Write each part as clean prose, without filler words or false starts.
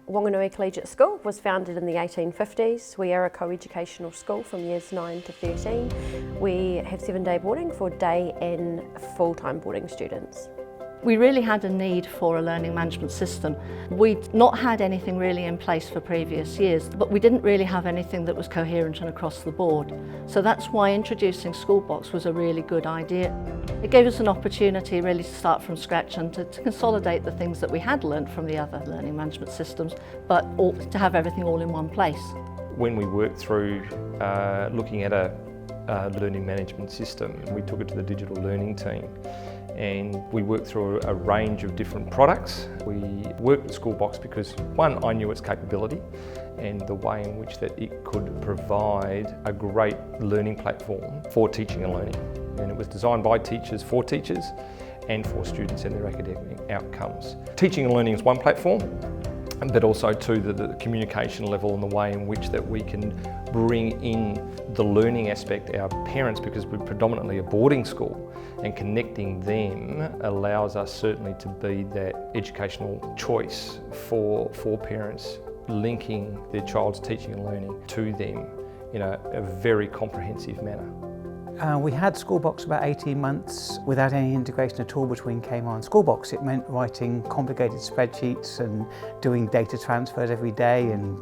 Whanganui Collegiate School was founded in the 1850s. We are a co-educational school from years 9 to 13. We have 7-day boarding for day and full-time boarding students. We really had a need for a learning management system. We'd not had anything really in place for previous years, but we didn't really have anything that was coherent and across the board. So that's why introducing Schoolbox was a really good idea. It gave us an opportunity really to start from scratch and to consolidate the things that we had learnt from the other learning management systems, but to have everything all in one place. When we worked through looking at a learning management system, we took it to the digital learning team. And we worked through a range of different products. We worked with Schoolbox because, one, I knew its capability and the way in which that it could provide a great learning platform for teaching and learning. And it was designed by teachers for teachers and for students and their academic outcomes. Teaching and learning is one platform, but also to the communication level and the way in which that we can bring in the learning aspect, our parents, because we're predominantly a boarding school, and connecting them allows us certainly to be that educational choice for parents, linking their child's teaching and learning to them in a very comprehensive manner. We had Schoolbox about 18 months without any integration at all between KAMAR and Schoolbox. It meant writing complicated spreadsheets and doing data transfers every day, and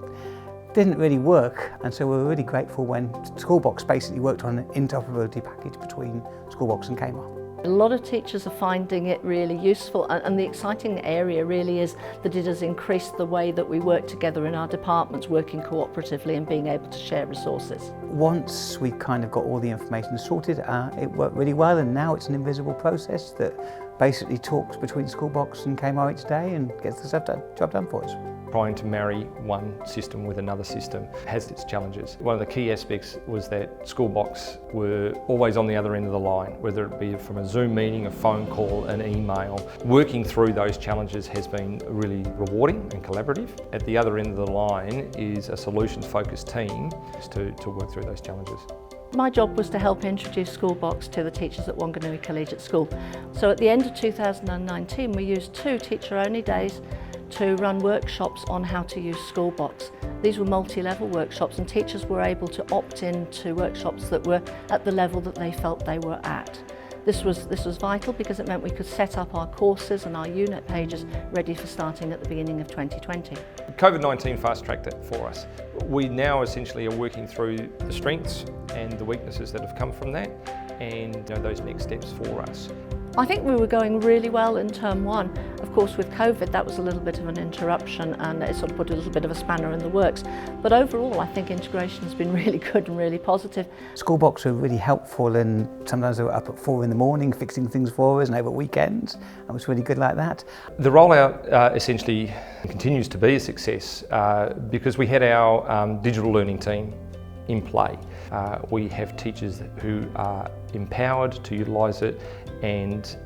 didn't really work. And so we were really grateful when Schoolbox basically worked on an interoperability package between Schoolbox and KAMAR. A lot of teachers are finding it really useful, and the exciting area really is that it has increased the way that we work together in our departments, working cooperatively and being able to share resources. Once we kind of got all the information sorted, it worked really well, and now it's an invisible process that basically talks between Schoolbox and KAMAR each day and gets the job done for us. Trying to marry one system with another system has its challenges. One of the key aspects was that Schoolbox were always on the other end of the line, whether it be from a Zoom meeting, a phone call, an email. Working through those challenges has been really rewarding and collaborative. At the other end of the line is a solutions-focused team to work through those challenges. My job was to help introduce Schoolbox to the teachers at Whanganui Collegiate School. So at the end of 2019, we used 2 teacher-only days to run workshops on how to use Schoolbox. These were multi-level workshops, and teachers were able to opt in to workshops that were at the level that they felt they were at. This was vital because it meant we could set up our courses and our unit pages ready for starting at the beginning of 2020. COVID-19 fast-tracked it for us. We now essentially are working through the strengths and the weaknesses that have come from that, and those next steps for us. I think we were going really well in term 1. Of course, with COVID, that was a little bit of an interruption, and it sort of put a little bit of a spanner in the works. But overall, I think integration has been really good and really positive. Schoolbox were really helpful, and sometimes they were up at 4 in the morning fixing things for us and over weekends. It was really good like that. The rollout essentially continues to be a success because we had our digital learning team in play. We have teachers who are empowered to utilise it, and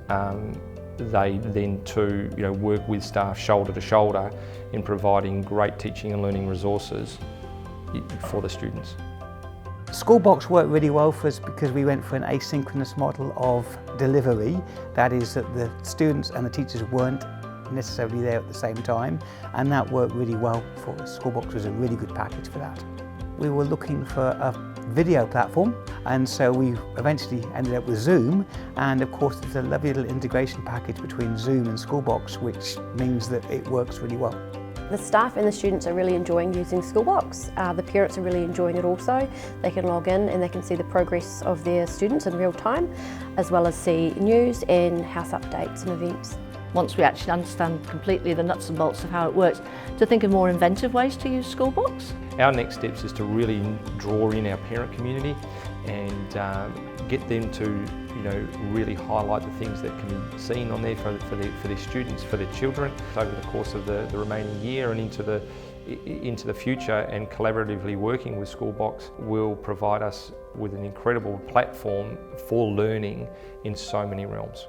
they then too work with staff shoulder to shoulder in providing great teaching and learning resources for the students. Schoolbox worked really well for us because we went for an asynchronous model of delivery. That is that the students and the teachers weren't necessarily there at the same time, and that worked really well for us. Schoolbox was a really good package for that. We were looking for a video platform, and so we eventually ended up with Zoom, and of course there's a lovely little integration package between Zoom and Schoolbox, which means that it works really well. The staff and the students are really enjoying using Schoolbox. The parents are really enjoying it also. They can log in and they can see the progress of their students in real time, as well as see news and house updates and events. Once we actually understand completely the nuts and bolts of how it works, to think of more inventive ways to use Schoolbox. Our next steps is to really draw in our parent community and get them to really highlight the things that can be seen on there for their students, for their children over the course of the remaining year and into the future. And collaboratively working with Schoolbox will provide us with an incredible platform for learning in so many realms.